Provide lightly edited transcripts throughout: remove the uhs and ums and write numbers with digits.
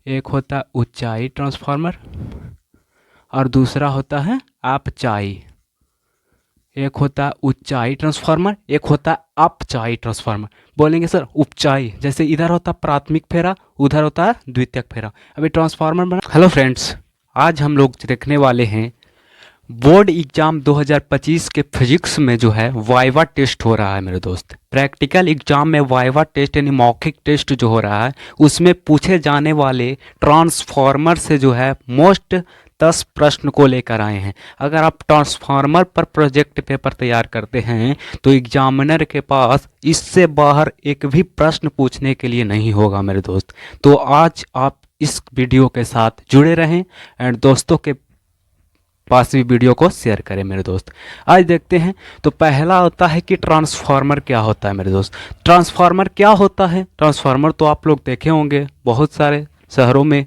एक होता है ऊंचाई ट्रांसफार्मर और दूसरा होता है अपचाई। एक होता है ऊंचाई ट्रांसफार्मर, एक होता है अपचाई ट्रांसफार्मर। बोलेंगे सर उपचाई, जैसे इधर होता है प्राथमिक फेरा, उधर होता है द्वितीयक फेरा। अभी ट्रांसफार्मर बना। हेलो फ्रेंड्स, आज हम लोग देखने वाले हैं बोर्ड एग्जाम 2025 के फिजिक्स में जो है वाइवा टेस्ट हो रहा है मेरे दोस्त। प्रैक्टिकल एग्जाम में वाइवा टेस्ट यानी मौखिक टेस्ट जो हो रहा है उसमें पूछे जाने वाले ट्रांसफार्मर से जो है मोस्ट 10 प्रश्न को लेकर आए हैं। अगर आप ट्रांसफार्मर पर प्रोजेक्ट पेपर तैयार करते हैं तो एग्जामिनर के पास इससे बाहर एक भी प्रश्न पूछने के लिए नहीं होगा मेरे दोस्त। तो आज आप इस वीडियो के साथ जुड़े रहें एंड दोस्तों के पास भी वीडियो को शेयर करें मेरे दोस्त। आज देखते हैं। तो पहला होता है कि ट्रांसफार्मर क्या होता है मेरे दोस्त। ट्रांसफार्मर क्या होता है? ट्रांसफार्मर तो आप लोग देखे होंगे, बहुत सारे शहरों में,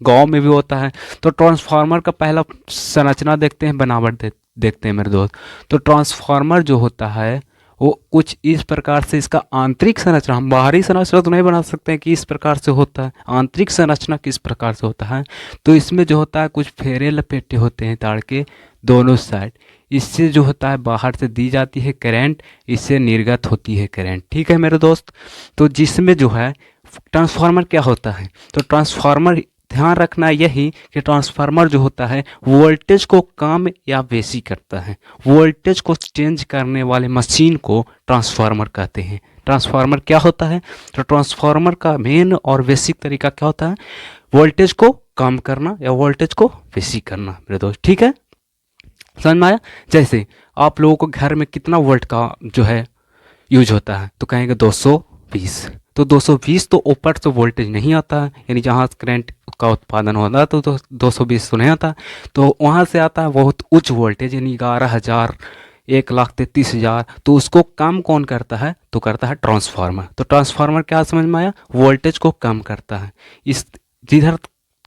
गांव में भी होता है। तो ट्रांसफार्मर का पहला संरचना देखते हैं, बनावट देखते हैं मेरे दोस्त। तो ट्रांसफार्मर जो होता है वो कुछ इस प्रकार से, इसका आंतरिक संरचना, हम बाहरी संरचना तो नहीं बना सकते हैं कि इस प्रकार से होता है। आंतरिक संरचना किस प्रकार से होता है? तो इसमें जो होता है कुछ फेरे लपेटे होते हैं तार के दोनों साइड। इससे जो होता है बाहर से दी जाती है करंट, इससे निर्गत होती है करंट। ठीक है मेरे दोस्त। तो जिसमें जो है ट्रांसफार्मर क्या होता है, तो ट्रांसफार्मर ध्यान रखना यही कि ट्रांसफार्मर जो होता है वोल्टेज को कम या बेसी करता है। वोल्टेज को चेंज करने वाले मशीन को ट्रांसफार्मर कहते हैं। ट्रांसफार्मर क्या होता है? तो ट्रांसफार्मर का मेन और बेसिक तरीका क्या होता है? वोल्टेज को कम करना या वोल्टेज को बेसी करना मेरे दोस्त। ठीक है, समझ में आया? जैसे आप लोगों को घर में कितना वोल्ट का जो है यूज होता है, तो कहेंगे 220। तो 220 तो ऊपर से वोल्टेज नहीं आता है, यानी जहाँ करंट का उत्पादन होता है तो 220 तो नहीं आता। तो वहाँ से आता है बहुत उच्च वोल्टेज, यानी 11,000, 1,33,000। तो उसको कम कौन करता है? तो करता है ट्रांसफार्मर। तो ट्रांसफार्मर क्या समझ में आया? वोल्टेज को कम करता है। इस जिधर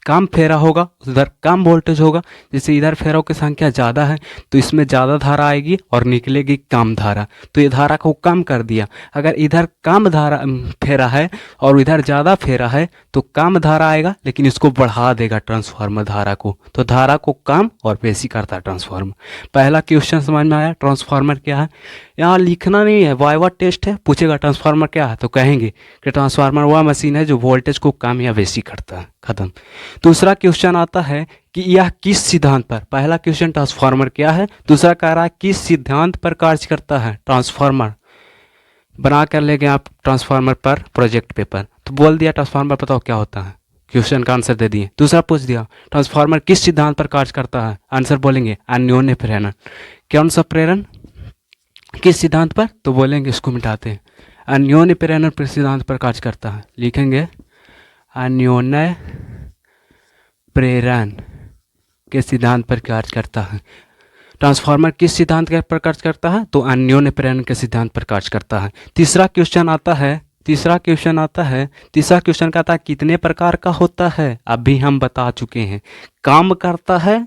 कम फेरा होगा उधर कम वोल्टेज होगा। जैसे इधर फेरों की संख्या ज़्यादा है तो इसमें ज़्यादा धारा आएगी और निकलेगी कम धारा, तो ये धारा को कम कर दिया। अगर इधर कम धारा फेरा है और इधर ज़्यादा फेरा है तो कम धारा आएगा, लेकिन इसको बढ़ा देगा ट्रांसफार्मर धारा को। तो धारा को कम और बेसी करता है ट्रांसफार्मर। पहला क्वेश्चन समझ में आया? ट्रांसफार्मर क्या है? यहाँ लिखना नहीं है, वाइवा टेस्ट है। पूछेगा ट्रांसफार्मर क्या है तो कहेंगे कि ट्रांसफार्मर वह मशीन है जो वोल्टेज को कम या बेसी करता है। खत्म। दूसरा क्वेश्चन आता है कि यह किस सिद्धांत पर, पहला क्वेश्चन ट्रांसफार्मर क्या है, दूसरा कह रहा है किस सिद्धांत पर कार्य करता है ट्रांसफार्मर। बना कर ले गए आप ट्रांसफार्मर पर प्रोजेक्ट पेपर, तो बोल दिया ट्रांसफार्मर बताओ क्या होता है, क्वेश्चन का आंसर दे दिए। दूसरा पूछ दिया ट्रांसफार्मर किस सिद्धांत पर कार्य करता है, आंसर बोलेंगे अन्योन्य प्रेरण। कौन सा प्रेरण, किस सिद्धांत पर? तो बोलेंगे इसको मिटाते हैं, अन्योन्य प्रेरण सिद्धांत पर कार्य करता है। लिखेंगे अन्योन्य प्रेरण के सिद्धांत पर कार्य करता है। ट्रांसफार्मर किस सिद्धांत पर कार्य करता है? तो अन्योन्य प्रेरण के सिद्धांत पर कार्य करता है। तीसरा क्वेश्चन आता है तीसरा क्वेश्चन कहता है कितने प्रकार का होता है? अभी हम बता चुके हैं, काम करता है।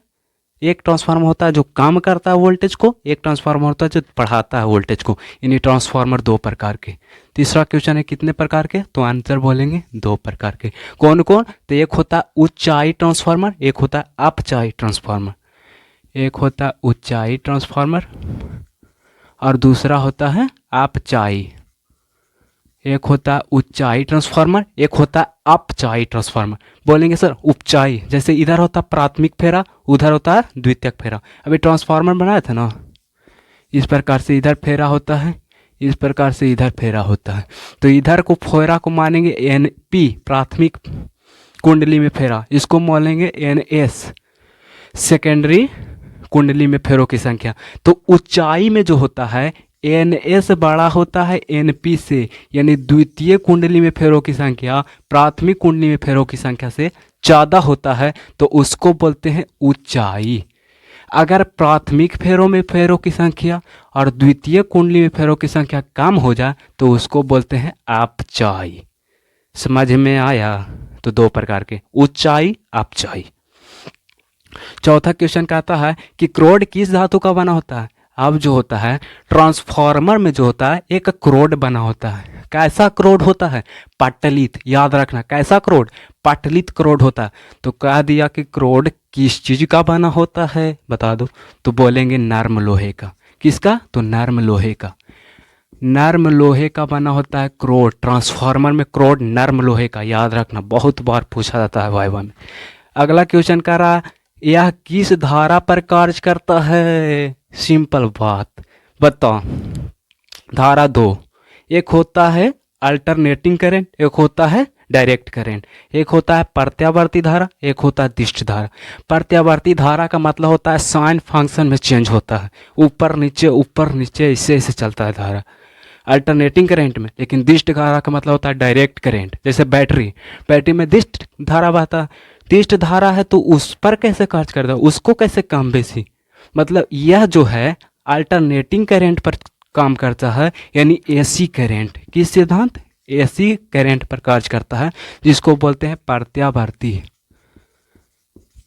एक ट्रांसफार्मर होता है जो काम करता है वोल्टेज को, एक ट्रांसफार्मर होता है जो बढ़ाता है वोल्टेज को, यानी ट्रांसफार्मर 2 प्रकार के। तीसरा क्वेश्चन है कितने प्रकार के, तो आंसर बोलेंगे 2 प्रकार के। कौन कौन? तो एक होता है ऊंचाई ट्रांसफार्मर, एक होता है अपचाई ट्रांसफार्मर। एक होता है ऊंचाई ट्रांसफार्मर और दूसरा होता है अपचाई। एक होता है ऊंचाई ट्रांसफार्मर, एक होता है अपचाई ट्रांसफार्मर। बोलेंगे सर उपचाई, जैसे इधर होता है प्राथमिक फेरा, उधर होता है द्वितीयक फेरा। अभी ट्रांसफार्मर बनाया था ना, इस प्रकार से इधर फेरा होता है, इस प्रकार से इधर फेरा होता है। तो इधर को फेरा को मानेंगे NP प्राथमिक कुंडली में फेरा, इसको बोलेंगे NS सेकेंडरी कुंडली में फेरों की संख्या। तो ऊंचाई में जो होता है NS बड़ा होता है NP से, यानी द्वितीय कुंडली में फेरों की संख्या प्राथमिक कुंडली में फेरों की संख्या से ज़्यादा होता है, तो उसको बोलते हैं ऊंचाई। अगर प्राथमिक फेरों में फेरों की संख्या और द्वितीय कुंडली में फेरों की संख्या कम हो जाए तो उसको बोलते हैं अपचाई। समझ में आया? तो 2 प्रकार के, ऊंचाई, अपचाई। चौथा क्वेश्चन कहता है कि क्रोड किस धातु का बना होता है। अब जो होता है ट्रांसफार्मर में जो होता है एक क्रोड बना होता है, कैसा क्रोड होता है? पटलित। याद रखना, कैसा क्रोड? पटलित क्रोड होता है। तो कह दिया कि क्रोड किस चीज का बना होता है, बता दो। तो बोलेंगे नर्म लोहे का। किसका? तो नर्म लोहे का। नर्म लोहे का बना होता है क्रोड। ट्रांसफार्मर में क्रोड नर्म लोहे का, याद रखना, बहुत बार पूछा जाता है वाइवा में। अगला क्वेश्चन कह रहा, यह किस धारा पर कार्य करता है? सिंपल बात, बताओ। धारा दो, एक होता है अल्टरनेटिंग करंट, एक होता है डायरेक्ट करंट। एक होता है प्रत्यावर्ती धारा, एक होता है दिष्ट धारा। प्रत्यावर्ती धारा का मतलब होता है साइन फंक्शन में चेंज होता है, ऊपर नीचे इससे ऐसे चलता है धारा अल्टरनेटिंग करंट में। लेकिन दिष्ट धारा का मतलब होता है डायरेक्ट करंट। जैसे बैटरी में दिष्ट धारा बहता है। दिष्ट धारा है तो उस पर कैसे कार्य करता है, उसको कैसे कम बेसी, मतलब यह जो है अल्टरनेटिंग करंट पर काम करता है, यानी एसी करंट। किस सिद्धांत? एसी करंट पर कार्य करता है, जिसको बोलते हैं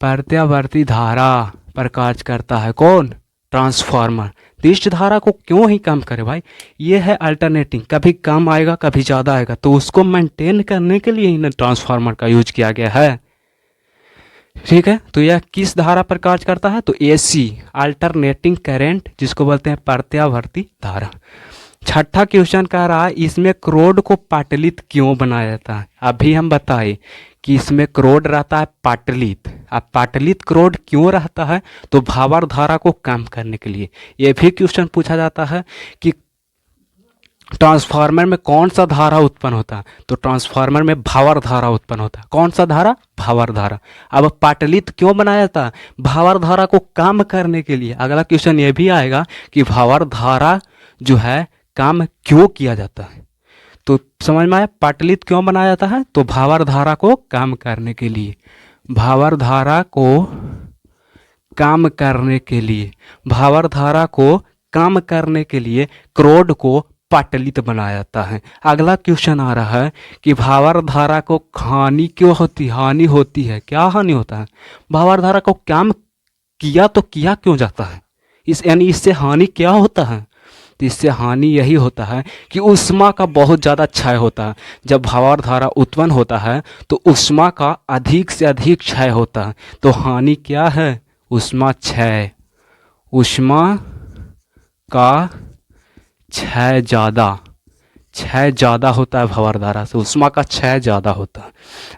प्रत्यावर्ती धारा पर कार्य करता है कौन? ट्रांसफार्मर। दिष्ट धारा को क्यों ही कम करे भाई, ये है अल्टरनेटिंग, कभी कम आएगा कभी ज़्यादा आएगा, तो उसको मेंटेन करने के लिए ही ट्रांसफार्मर का यूज किया गया है। ठीक है, तो यह किस धारा पर कार्य करता है? तो एसी अल्टरनेटिंग करंट, जिसको बोलते हैं प्रत्यावर्ती धारा। छठा क्वेश्चन कह रहा है, इसमें क्रोड को पाटलित क्यों बनाया जाता है? अभी हम बताए कि इसमें क्रोड रहता है पाटलित। अब पाटलित क्रोड क्यों रहता है? तो भावर धारा को कम करने के लिए। यह भी क्वेश्चन पूछा जाता है कि ट्रांसफार्मर में कौन सा धारा उत्पन्न होता है? तो ट्रांसफार्मर में भावर धारा उत्पन्न होता है। कौन सा धारा? भावर धारा। अब पाटलित क्यों बनाया जाता है? भावर धारा को कम करने के लिए। अगला क्वेश्चन ये भी आएगा कि भावर धारा जो है काम क्यों किया जाता है, तो समझ में आया पाटलित क्यों बनाया जाता है? तो भावर धारा को कम करने के लिए। भावर धारा को कम करने के लिए, भावर धारा को कम करने के लिए क्रोड को पाटलित बनाया जाता है। अगला क्वेश्चन आ रहा है कि भावर धारा को हानि क्यों होती? हानि होती है, क्या हानि होता है? भावर धारा को कम किया तो किया क्यों जाता है? यानी इससे हानि क्या होता है? तो इससे हानि यही होता है कि ऊष्मा का बहुत ज़्यादा क्षय होता है। जब भावर धारा उत्पन्न होता है तो ऊष्मा का अधिक से अधिक क्षय होता है। तो हानि क्या है? ऊष्मा क्षय। ऊष्मा का क्षय ज़्यादा होता है भावर धारा से, ऊष्मा का क्षय ज़्यादा होता है।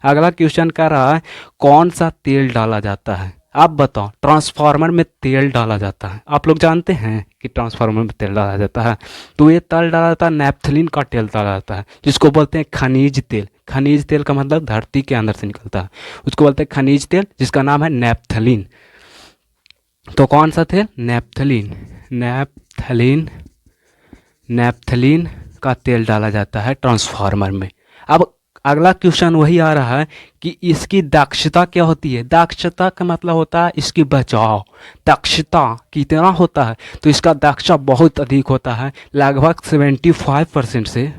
अगला क्वेश्चन कह रहा है, कौन सा तेल डाला जाता है? आप बताओ। ट्रांसफार्मर में तेल डाला जाता है, आप लोग जानते हैं कि ट्रांसफार्मर में तेल डाला जाता है। तो ये तेल डाला जाता है, नैप्थलीन का तेल डाला जाता है, जिसको बोलते हैं खनिज तेल। खनिज तेल का मतलब धरती के अंदर से निकलता है, उसको बोलते हैं खनिज तेल, जिसका नाम है नैप्थलीन। तो कौन सा तेल? नैप्थलीन का तेल डाला जाता है ट्रांसफार्मर में। अब अगला क्वेश्चन वही आ रहा है कि इसकी दक्षता क्या होती है? दक्षता का मतलब होता है इसकी बचाव। दक्षता कितना होता है? तो इसका दक्षता बहुत अधिक होता है, लगभग 75% से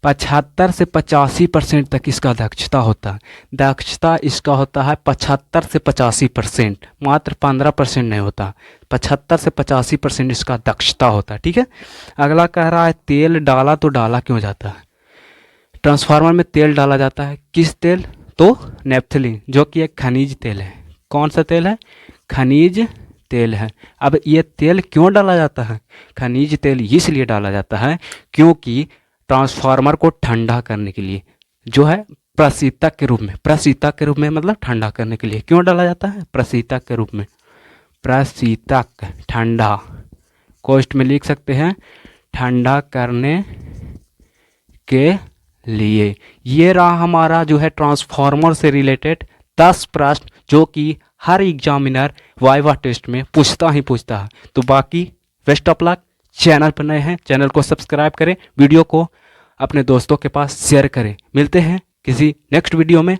75 से 85% तक इसका दक्षता होता है। दक्षता इसका होता है 75 से 85%, मात्र 15% नहीं होता। 75 से 85% इसका दक्षता होता है। ठीक है, अगला कह रहा है, तेल डाला तो डाला क्यों जाता है? ट्रांसफार्मर में तेल डाला जाता है, किस तेल? तो नैप्थलीन, जो कि एक खनिज तेल है। कौन सा तेल है? खनिज तेल है। अब ये तेल क्यों डाला जाता है? खनिज तेल इसलिए डाला जाता है क्योंकि ट्रांसफार्मर को ठंडा करने के लिए, जो है प्रशीतक के रूप में मतलब ठंडा करने के लिए क्यों डाला जाता है? प्रशीतक के रूप में। प्रशीतक, ठंडा, कोष्ठ में लिख सकते हैं, ठंडा करने के लिए। ये रहा हमारा जो है ट्रांसफार्मर से रिलेटेड 10 प्रश्न, जो कि हर एग्जामिनर वाइवा टेस्ट में पूछता है। तो बाकी बेस्ट ऑफ लक। चैनल पर नए हैं, चैनल को सब्सक्राइब करें, वीडियो को अपने दोस्तों के पास शेयर करें। मिलते हैं किसी नेक्स्ट वीडियो में।